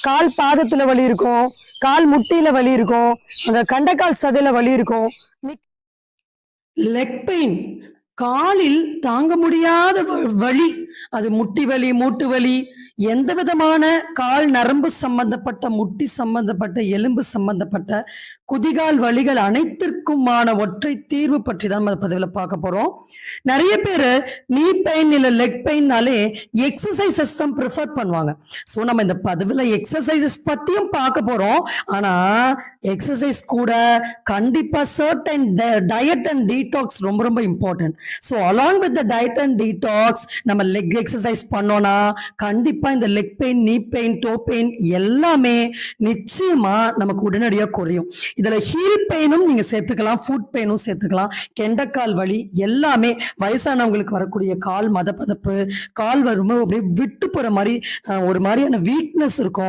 கால் பாதத்துல வலி இருக்கும், கால் முட்டியில வலி இருக்கும், அந்த கண்டக்கால் சதையில வலி இருக்கும். லெக் பெயின், காலில் தாங்க முடியாத வலி, அது முட்டி வலி, மூட்டு வலி, எந்த விதமான கால் நரம்பு சம்பந்தப்பட்ட, முட்டி சம்பந்தப்பட்ட, எலும்பு சம்பந்தப்பட்ட குதிகால் வலிகள் அனைத்திற்குமான ஒற்றை தீர்வு பற்றி தான் நம்ம பதிவில் பார்க்க போறோம். நிறைய பேர் நீ பெயின் இல்ல லெக் பெயின்னாலே எக்ஸசைசஸ் தான் ப்ரிஃபர் பண்ணுவாங்க. ஸோ நம்ம இந்த பதிவில் எக்ஸசைசஸ் பத்தியும் பார்க்க போறோம். ஆனா எக்ஸசைஸ் கூட கண்டிப்பா சர்டன் டயட் அண்ட் டீடாக்ஸ் ரொம்ப ரொம்ப important. So along with the diet and detox நம்ம லெக் எக்ஸசைஸ் பண்ணோம்னா கண்டிப்பா இந்த லெக் பெயின், நீ பெயின், டோ பெயின் எல்லாமே நிச்சயமா நமக்கு உடனடியாக குறையும். இதுல ஹீல் பெயினும் நீங்க சேர்த்துக்கலாம், ஃபுட் பெயினும் சேர்த்துக்கலாம், கெண்டக்கால் வலி எல்லாமே வயசானவங்களுக்கு வரக்கூடிய கால் மதப்பதப்பு, கால் வரும் அப்படியே விட்டு போற மாதிரி ஒரு மாதிரியான வீக்னஸ் இருக்கும்.